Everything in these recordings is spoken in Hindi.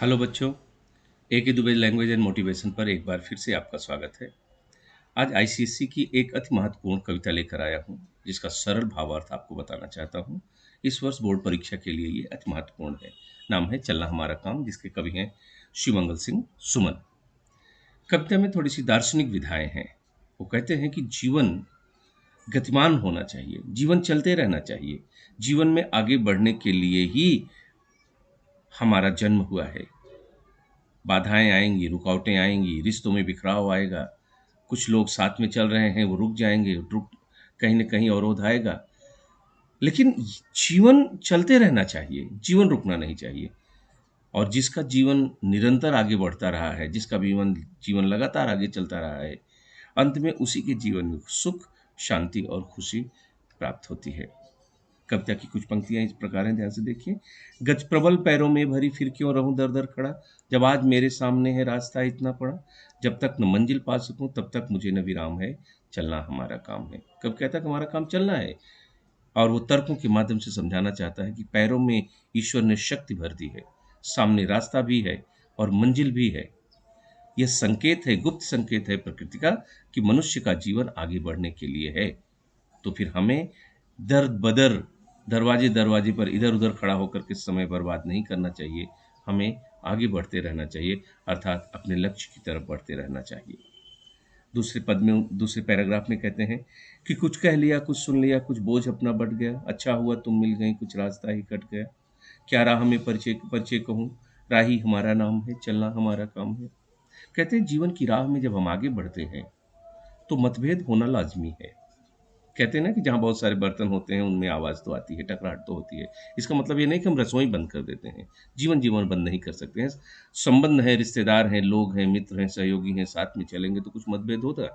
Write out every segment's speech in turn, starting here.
हेलो बच्चों, ए दुबे लैंग्वेज एंड मोटिवेशन पर एक बार फिर से आपका स्वागत है। आज आईसीएसई की एक अति महत्वपूर्ण कविता लेकर आया हूँ, जिसका सरल भावार्थ आपको बताना चाहता हूँ। इस वर्ष बोर्ड परीक्षा के लिए ये अति महत्वपूर्ण है। नाम है चलना हमारा काम, जिसके कवि हैं शिवमंगल सिंह सुमन। कविता में थोड़ी सी दार्शनिक विधाएं हैं। वो कहते हैं कि जीवन गतिमान होना चाहिए, जीवन चलते रहना चाहिए। जीवन में आगे बढ़ने के लिए ही हमारा जन्म हुआ है। बाधाएं आएंगी, रुकावटें आएंगी, रिश्तों में बिखराव आएगा। कुछ लोग साथ में चल रहे हैं, वो रुक जाएंगे, रुक कहीं न कहीं अवरोध आएगा। लेकिन जीवन चलते रहना चाहिए, जीवन रुकना नहीं चाहिए। और जिसका जीवन निरंतर आगे बढ़ता रहा है, जिसका जीवन जीवन लगातार आगे चलता रहा है, अंत में उसी के जीवन में सुख, शांति और खुशी प्राप्त होती है। कविता की कुछ पंक्तियां इस प्रकार हैं, ध्यान से देखिए। गज प्रबल पैरों में भरी, फिर क्यों रहूं दर दर खड़ा, जब आज मेरे सामने है रास्ता इतना पड़ा, जब तक न मंजिल पा सकूं तब तक मुझे न विराम है, चलना हमारा काम है। कब कहता है कि हमारा काम चलना है, और वो तर्कों के माध्यम से समझाना चाहता है कि पैरों में ईश्वर ने शक्ति भर दी है, सामने रास्ता भी है और मंजिल भी है। यह संकेत है, गुप्त संकेत है प्रकृति का, कि मनुष्य का जीवन आगे बढ़ने के लिए है। तो फिर हमें दर बदर, दरवाजे दरवाजे पर इधर उधर खड़ा होकर के समय बर्बाद नहीं करना चाहिए। हमें आगे बढ़ते रहना चाहिए, अर्थात अपने लक्ष्य की तरफ बढ़ते रहना चाहिए। दूसरे पद में, दूसरे पैराग्राफ में कहते हैं कि कुछ कह लिया, कुछ सुन लिया, कुछ बोझ अपना बढ़ गया, अच्छा हुआ तुम मिल गई, कुछ रास्ता ही कट गया, क्या राह में परिचय परिचय कहूँ, राही हमारा नाम है, चलना हमारा काम है। कहते हैं जीवन की राह में जब हम आगे बढ़ते हैं तो मतभेद होना लाजमी है। कहते हैं ना कि जहाँ बहुत सारे बर्तन होते हैं उनमें आवाज़ तो आती है, टकराहट तो होती है। इसका मतलब ये नहीं कि हम रसोई बंद कर देते हैं। जीवन जीवन बंद नहीं कर सकते हैं। संबंध है, रिश्तेदार हैं, लोग हैं, मित्र हैं, सहयोगी हैं, साथ में चलेंगे तो कुछ मतभेद होता है।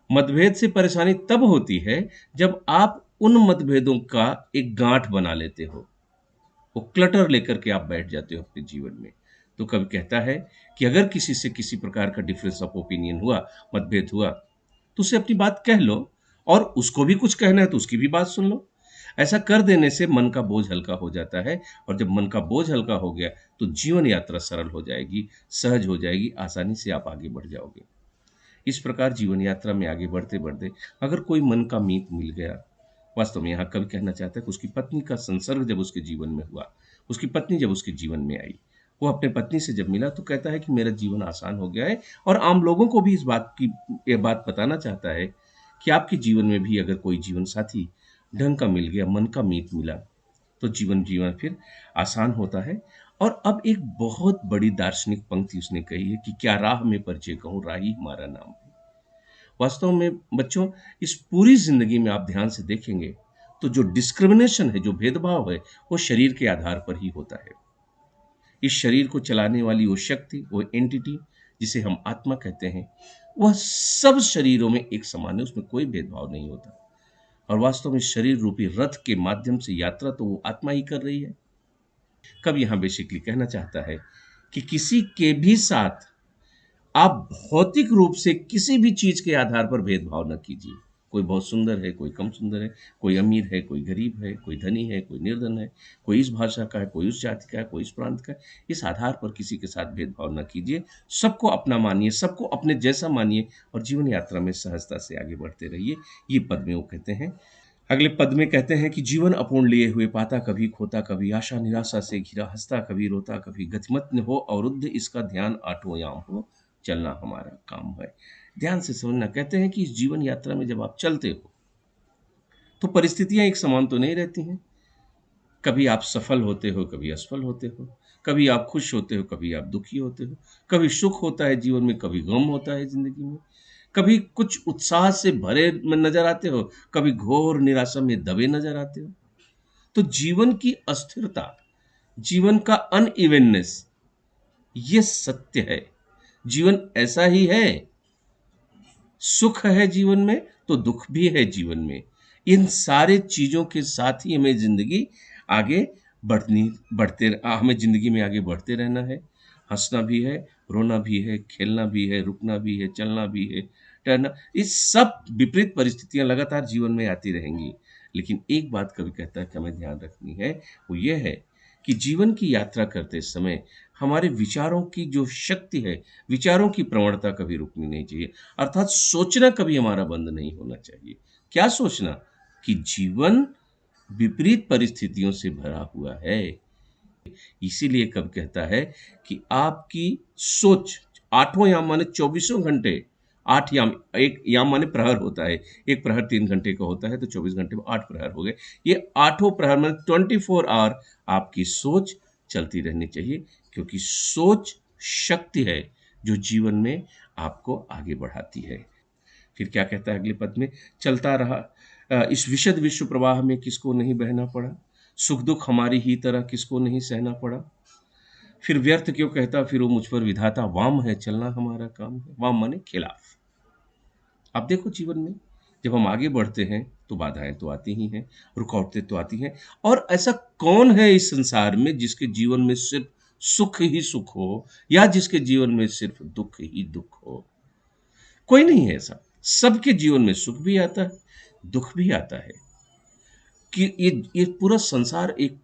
मतभेद से परेशानी तब होती है जब आप उन मतभेदों का एक गांठ बना लेते हो, वो क्लटर लेकर के आप बैठ जाते हो अपने जीवन में। तो कवि कहता है कि अगर किसी से किसी प्रकार का डिफरेंस ऑफ ओपिनियन हुआ, मतभेद हुआ, तो उसे अपनी बात कह लो, और उसको भी कुछ कहना है तो उसकी भी बात सुन लो। ऐसा कर देने से मन का बोझ हल्का हो जाता है, और जब मन का बोझ हल्का हो गया तो जीवन यात्रा सरल हो जाएगी, सहज हो जाएगी, आसानी से आप आगे बढ़ जाओगे। इस प्रकार जीवन यात्रा में आगे बढ़ते बढ़ते अगर कोई मन का मीत मिल गया, वास्तव में यहाँ कवि कहना चाहता है कि उसकी पत्नी का संसर्ग जब उसके जीवन में हुआ, उसकी पत्नी जब उसके जीवन में आई, वो अपने पत्नी से जब मिला तो कहता है कि मेरा जीवन आसान हो गया है। और आम लोगों को भी इस बात की, ये बात बताना चाहता है कि आपके जीवन में भी अगर कोई जीवन साथी ढंग का मिल गया, मन का मीत मिला, तो जीवन जीवन फिर आसान होता है। और अब एक बहुत बड़ी दार्शनिक पंक्ति उसने कही है कि क्या राह में परिचय कहूँ, राही हमारा नाम है। वास्तव में बच्चों, इस पूरी जिंदगी में आप ध्यान से देखेंगे तो जो डिस्क्रिमिनेशन है, जो भेदभाव है, वो शरीर के आधार पर ही होता है। इस शरीर को चलाने वाली वो शक्ति, वो एंटिटी जिसे हम आत्मा कहते हैं, वह सब शरीरों में एक समान है, उसमें कोई भेदभाव नहीं होता। और वास्तव में शरीर रूपी रथ के माध्यम से यात्रा तो वो आत्मा ही कर रही है। कब यहाँ बेसिकली कहना चाहता है कि किसी के भी साथ आप भौतिक रूप से किसी भी चीज के आधार पर भेदभाव न कीजिए। कोई बहुत सुंदर है, कोई कम सुंदर है, कोई अमीर है, कोई गरीब है, कोई धनी है, कोई निर्धन है, कोई इस भाषा का है, कोई उस जाति का है, कोई इस प्रांत का है। इस आधार पर किसी के साथ भेदभाव न कीजिए। सबको अपना मानिए, सबको अपने जैसा मानिए, और जीवन यात्रा में सहजता से आगे बढ़ते रहिए। ये पद में वो कहते हैं। अगले पद में कहते हैं कि जीवन अपूर्ण लिए हुए पाता कभी खोता, कभी आशा निराशा से घिरा, हंसता कभी रोता, कभी गतिमत्न हो अवरुद्ध, इसका ध्यान आठों याम हो, चलना हमारा काम है। ध्यान से समझना। कहते हैं कि इस जीवन यात्रा में जब आप चलते हो तो परिस्थितियां एक समान तो नहीं रहती हैं। कभी आप सफल होते हो, कभी असफल होते हो, कभी आप खुश होते हो, कभी आप दुखी होते हो, कभी सुख होता है जीवन में, कभी गम होता है जिंदगी में, कभी कुछ उत्साह से भरे में नजर आते हो, कभी घोर निराशा में दबे नजर आते हो। तो जीवन की अस्थिरता, जीवन का अनइवननेस, ये सत्य है। जीवन ऐसा ही है। सुख है जीवन में तो दुख भी है जीवन में। इन सारे चीजों के साथ ही हमें जिंदगी आगे हमें जिंदगी में आगे बढ़ते रहना है। हंसना भी है, रोना भी है, खेलना भी है, रुकना भी है, चलना भी है, टहलना। इस सब विपरीत परिस्थितियां लगातार जीवन में आती रहेंगी। लेकिन एक बात कभी कहता है कि हमें ध्यान रखनी है, वो ये है कि जीवन की यात्रा करते समय हमारे विचारों की जो शक्ति है, विचारों की प्रवणता कभी रुकनी नहीं चाहिए। अर्थात सोचना कभी हमारा बंद नहीं होना चाहिए। क्या सोचना? कि जीवन विपरीत परिस्थितियों से भरा हुआ है। इसीलिए कब कहता है कि आपकी सोच, आठों याम माने चौबीसों घंटे, आठ याम, एक याम माने प्रहर होता है, एक प्रहर 3 घंटे का होता है, तो 24 घंटे में 8 प्रहर हो गए। ये आठों प्रहर माने 24 आवर आपकी सोच चलती रहनी चाहिए, क्योंकि सोच शक्ति है जो जीवन में आपको आगे बढ़ाती है। फिर क्या कहता है अगले पद में? चलता रहा इस विशद विश्व प्रवाह में किसको नहीं बहना पड़ा, सुख दुख हमारी ही तरह किसको नहीं सहना पड़ा। फिर व्यर्थ क्यों कहता फिर वो मुझ पर विधाता, वाम है चलना हमारा काम है। वाम माने खिलाफ। आप देखो जीवन में जब हम आगे बढ़ते हैं तो बाधाएं तो आती ही हैं, रुकावटें तो आती हैं। और ऐसा कौन है इस संसार में जिसके जीवन में सिर्फ सुख ही सुख हो, या जिसके जीवन में सिर्फ दुख ही दुख हो? कोई नहीं है ऐसा। सबके जीवन में सुख भी आता है, दुख भी आता है। कि ये पूरा संसार एक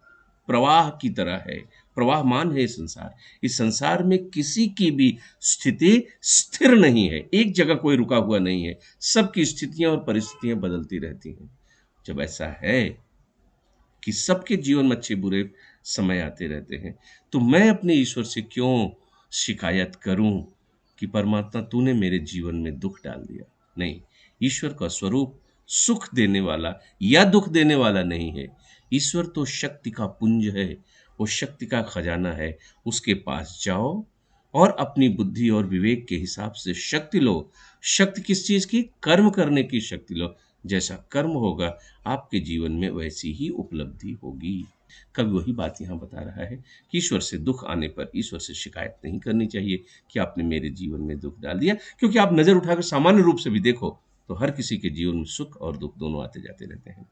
प्रवाह की तरह है, प्रवाहमान है ये संसार। इस संसार में किसी की भी स्थिति स्थिर नहीं है, एक जगह कोई रुका हुआ नहीं है। सबकी स्थितियां और परिस्थितियां बदलती रहती हैं। जब ऐसा है कि सबके जीवन में अच्छे बुरे समय आते रहते हैं, तो मैं अपने ईश्वर से क्यों शिकायत करूं कि परमात्मा तूने मेरे जीवन में दुख डाल दिया? नहीं, ईश्वर का स्वरूप सुख देने वाला या दुख देने वाला नहीं है। ईश्वर तो शक्ति का पुंज है, वो शक्ति का खजाना है। उसके पास जाओ और अपनी बुद्धि और विवेक के हिसाब से शक्ति लो। शक्ति किस चीज की? कर्म करने की शक्ति लो। जैसा कर्म होगा आपके जीवन में वैसी ही उपलब्धि होगी। कवि वही बात यहाँ बता रहा है कि ईश्वर से दुख आने पर ईश्वर से शिकायत नहीं करनी चाहिए कि आपने मेरे जीवन में दुख डाल दिया, क्योंकि आप नजर उठाकर सामान्य रूप से भी देखो तो हर किसी के जीवन में सुख और दुख दोनों आते जाते रहते हैं।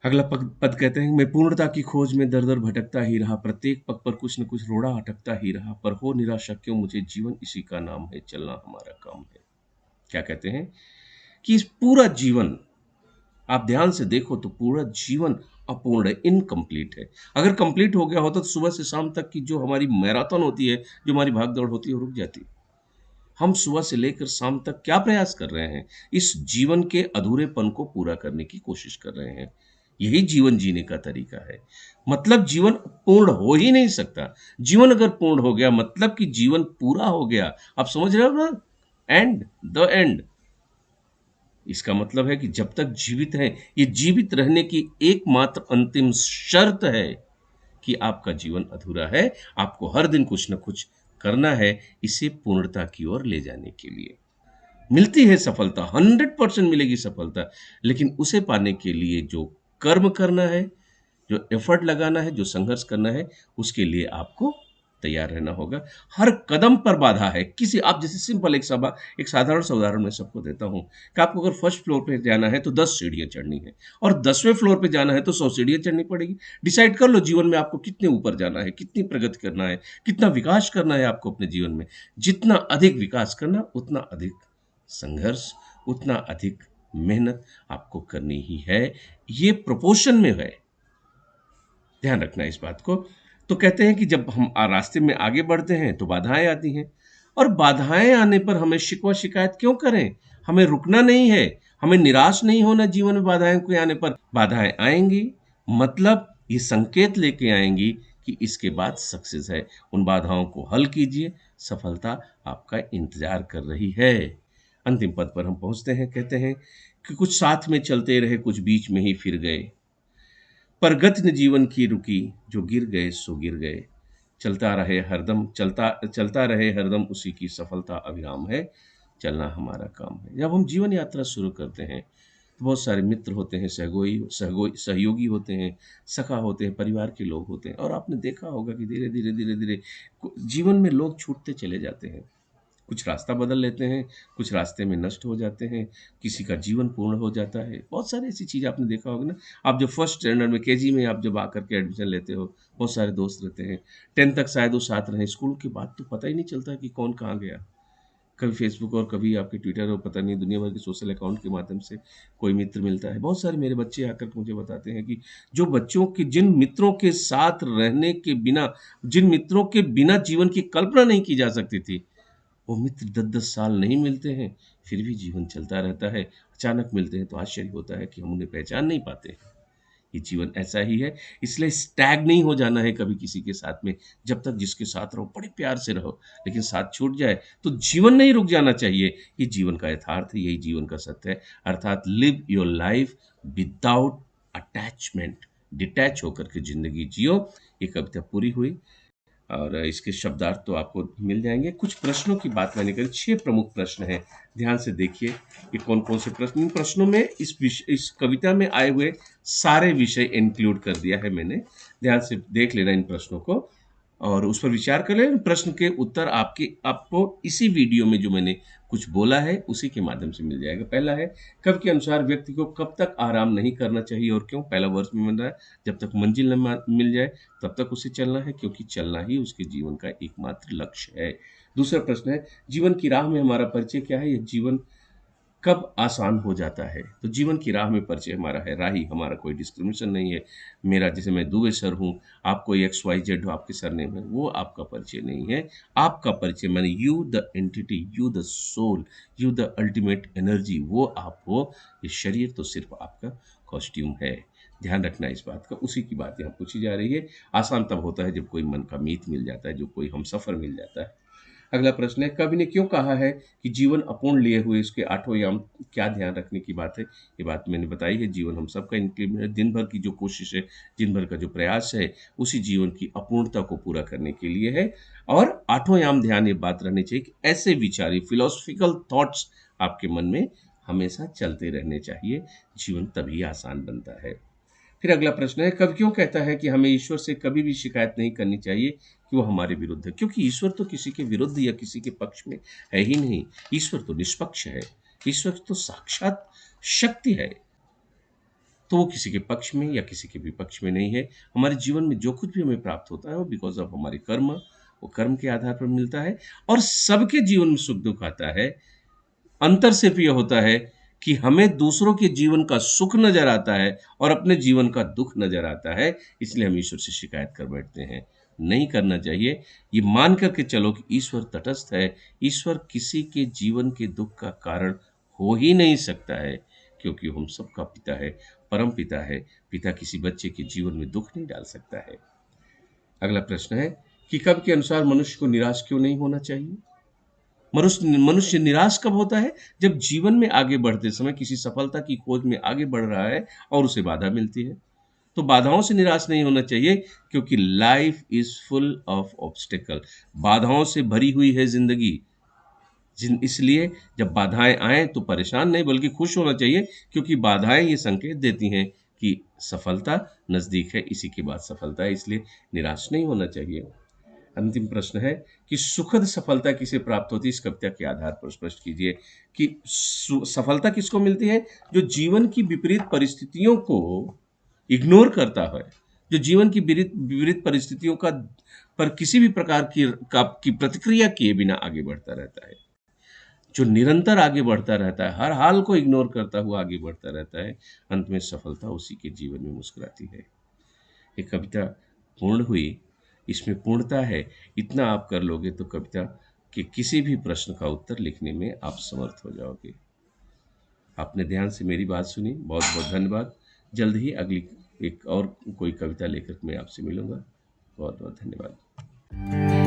अगला पद कहते हैं, मैं पूर्णता की खोज में दर दर भटकता ही रहा, प्रत्येक पग पर कुछ न कुछ रोड़ा अटकता ही रहा, पर हो निराशा क्यों मुझे, जीवन इसी का नाम है, चलना हमारा काम है। क्या कहते हैं कि इस पूरा जीवन आप ध्यान से देखो तो पूरा जीवन अपूर्ण है, इनकम्प्लीट है। अगर कंप्लीट हो गया होता तो सुबह से शाम तक की जो हमारी मैराथन होती है, जो हमारी भाग दौड़ होती है, वो रुक जाती। हम सुबह से लेकर शाम तक क्या प्रयास कर रहे हैं? इस जीवन के अधूरेपन को पूरा करने की कोशिश कर रहे हैं। यही जीवन जीने का तरीका है। मतलब जीवन पूर्ण हो ही नहीं सकता। जीवन अगर पूर्ण हो गया मतलब कि जीवन पूरा हो गया। आप समझ रहे हो ना? And, the end. इसका मतलब है कि जब तक जीवित हैं, ये जीवित रहने की एकमात्र अंतिम शर्त है कि आपका जीवन अधूरा है। आपको हर दिन कुछ न कुछ करना है इसे पूर्णता की ओर ले जाने के लिए। मिलती है सफलता, 100% मिलेगी सफलता, लेकिन उसे पाने के लिए जो कर्म करना है, जो एफर्ट लगाना है, जो संघर्ष करना है, उसके लिए आपको तैयार रहना होगा। हर कदम पर बाधा है। किसी आप जैसे सिंपल एक साधारण सा उदाहरण मैं सबको देता हूँ कि आपको अगर फर्स्ट फ्लोर पे जाना है तो 10 सीढ़ियाँ चढ़नी है, और 10वें फ्लोर पे जाना है तो 100 सीढ़ियाँ चढ़नी पड़ेगी। डिसाइड कर लो जीवन में आपको कितने ऊपर जाना है, कितनी प्रगति करना है, कितना विकास करना है आपको अपने जीवन में। जितना अधिक विकास करना, उतना अधिक संघर्ष, उतना अधिक मेहनत आपको करनी ही है। ये प्रोपोर्शन में है, ध्यान रखना इस बात को। तो कहते हैं कि जब हम रास्ते में आगे बढ़ते हैं तो बाधाएं आती हैं, और बाधाएं आने पर हमें शिकवा शिकायत क्यों करें? हमें रुकना नहीं है, हमें निराश नहीं होना। जीवन में बाधाएं के आने पर बाधाएं आएंगी, मतलब ये संकेत लेके आएंगी कि इसके बाद सक्सेस है। उन बाधाओं को हल कीजिए, सफलता आपका इंतजार कर रही है। अंतिम पद पर हम पहुंचते हैं, कहते हैं कि कुछ साथ में चलते रहे, कुछ बीच में ही फिर गए, पर गति न जीवन की रुकी, जो गिर गए सो गिर गए। चलता रहे हरदम, चलता चलता रहे हरदम, उसी की सफलता अविराम है, चलना हमारा काम है। जब हम जीवन यात्रा शुरू करते हैं तो बहुत सारे मित्र होते हैं, सहयोगी होते हैं, सखा होते हैं, परिवार के लोग होते हैं, और आपने देखा होगा कि धीरे धीरे धीरे धीरे जीवन में लोग छूटते चले जाते हैं। कुछ रास्ता बदल लेते हैं, कुछ रास्ते में नष्ट हो जाते हैं, किसी का जीवन पूर्ण हो जाता है। बहुत सारी ऐसी चीज़ आपने देखा होगा ना। आप जब फर्स्ट स्टैंडर्ड में केजी में आप जब आकर के एडमिशन लेते हो, बहुत सारे दोस्त रहते हैं, 10 तक शायद वो साथ रहे, स्कूल के बाद तो पता ही नहीं चलता कि कौन कहाँ गया। कभी फ़ेसबुक और कभी आपके ट्विटर और पता नहीं दुनिया भर के सोशल अकाउंट के माध्यम से कोई मित्र मिलता है। बहुत सारे मेरे बच्चे आकर के मुझे बताते हैं कि जो बच्चों के जिन मित्रों के साथ रहने के बिना जिन मित्रों के बिना जीवन की कल्पना नहीं की जा सकती थी, वो मित्र 10-10 साल नहीं मिलते हैं, फिर भी जीवन चलता रहता है। अचानक मिलते हैं तो आश्चर्य होता है कि हम उन्हें पहचान नहीं पाते हैं। ये जीवन ऐसा ही है, इसलिए स्टैग नहीं हो जाना है कभी किसी के साथ में। जब तक जिसके साथ रहो बड़े प्यार से रहो, लेकिन साथ छूट जाए तो जीवन नहीं रुक जाना चाहिए। ये जीवन का यथार्थ है, यही जीवन का सत्य है। अर्थात live your life without attachment, detach होकर के ज़िंदगी जियो। ये कविता पूरी हुई और इसके शब्दार्थ तो आपको मिल जाएँगे। कुछ प्रश्नों की बात मैंने करी, 6 प्रमुख प्रश्न हैं। ध्यान से देखिए कि कौन-कौन से प्रश्न, इन प्रश्नों में इस कविता में आए हुए सारे विषय इंक्लूड कर दिया है मैंने। ध्यान से देख लेना इन प्रश्नों को और उस पर विचार कर लें। प्रश्न के उत्तर आपको इसी वीडियो में जो मैंने कुछ बोला है, उसी के माध्यम से मिल जाएगा। पहला है, कवि के अनुसार व्यक्ति को कब तक आराम नहीं करना चाहिए और क्यों? पहला वर्ष में मिल रहा है, जब तक मंजिल न मिल जाए तब तक उसे चलना है, क्योंकि चलना ही उसके जीवन का एकमात्र लक्ष्य है। दूसरा प्रश्न है, जीवन की राह में हमारा परिचय क्या है? यह जीवन कब आसान हो जाता है? तो जीवन की राह में परिचय हमारा है राही, हमारा कोई डिस्क्रिमिनेशन नहीं है। मेरा जैसे मैं दुबे सर हूँ, आप कोई एक्स वाई जेड हो, आपके सरनेम है, वो आपका परिचय नहीं है। आपका परिचय माने you the entity, you the soul, you the ultimate energy, वो आप हो। ये शरीर तो सिर्फ आपका कॉस्ट्यूम है। ध्यान रखना इस बात का। उसी की बात यहाँ पूछी जा रही है। आसान तब होता है जब कोई मन का मीत मिल जाता है, जो कोई हमसफ़र मिल जाता है। अगला प्रश्न है, कवि ने क्यों कहा है कि जीवन अपूर्ण लिए हुए इसके आठों याम? क्या ध्यान रखने की बात है? ये बात मैंने बताई है। जीवन हम सबका इंक्लूड है। दिन भर की जो कोशिश है, दिन भर का जो प्रयास है, उसी जीवन की अपूर्णता को पूरा करने के लिए है। और आठों याम ध्यान ये बात रहनी चाहिए कि ऐसे विचार, फिलोसफिकल थॉट्स आपके मन में हमेशा चलते रहने चाहिए। जीवन तभी आसान बनता है। फिर अगला प्रश्न है, कवि क्यों कहता है कि हमें ईश्वर से कभी भी शिकायत नहीं करनी चाहिए कि वो हमारे विरुद्ध है? क्योंकि ईश्वर तो किसी के विरुद्ध या किसी के पक्ष में है ही नहीं। ईश्वर तो निष्पक्ष है। ईश्वर तो साक्षात शक्ति है। तो वो किसी के पक्ष में या किसी के विपक्ष में नहीं है। हमारे जीवन में जो कुछ भी हमें प्राप्त होता है वो बिकॉज़ ऑफ हमारे कर्म, वो कर्म के आधार पर मिलता है। और सबके जीवन में सुख-दुःख आता है। अंतर सिर्फ ये होता है कि हमें दूसरों के जीवन का सुख नज़र आता है और अपने जीवन का दुःख नज़र आता है, इसलिए हम ईश्वर से शिकायत कर बैठते हैं। नहीं करना चाहिए। ये मान कर के चलो कि ईश्वर तटस्थ है, ईश्वर किसी के जीवन के दुःख का कारण हो ही नहीं सकता है, क्योंकि हम सबका पिता है, परम पिता है। पिता किसी बच्चे के जीवन में दुःख नहीं डाल सकता है। अगला प्रश्न है कि कवि के अनुसार मनुष्य को निराश क्यों नहीं होना चाहिए? मनुष्य मनुष्य निराश कब होता है? जब जीवन में आगे बढ़ते समय किसी सफलता की खोज में आगे बढ़ रहा है और उसे बाधा मिलती है। तो बाधाओं से निराश नहीं होना चाहिए, क्योंकि life is full of obstacle. बाधाओं से भरी हुई है ज़िंदगी। इसलिए जब बाधाएँ आएँ तो परेशान नहीं बल्कि खुश होना चाहिए, क्योंकि बाधाएँ ये संकेत देती हैं कि सफलता नज़दीक है, इसी के बाद सफलता है, इसलिए निराश नहीं होना चाहिए। अंतिम प्रश्न है कि सुखद सफलता किसे प्राप्त होती है? इस कविता के आधार पर स्पष्ट कीजिए कि सफलता किसको मिलती है? जो जीवन की विपरीत परिस्थितियों को इग्नोर करता है, जो जीवन की विपरीत परिस्थितियों का पर किसी भी प्रकार की प्रतिक्रिया किए बिना आगे बढ़ता रहता है, जो निरंतर आगे बढ़ता रहता है, हर हाल को इग्नोर करता हुआ आगे बढ़ता रहता है, अंत में सफलता उसी के जीवन में मुस्कुराती है। ये कविता पूर्ण हुई, इसमें पूर्णता है। इतना आप कर लोगे तो कविता के किसी भी प्रश्न का उत्तर लिखने में आप समर्थ हो जाओगे। आपने ध्यान से मेरी बात सुनी, बहुत-बहुत धन्यवाद। जल्द ही अगली एक और कोई कविता लेकर मैं आपसे मिलूँगा। बहुत-बहुत धन्यवाद।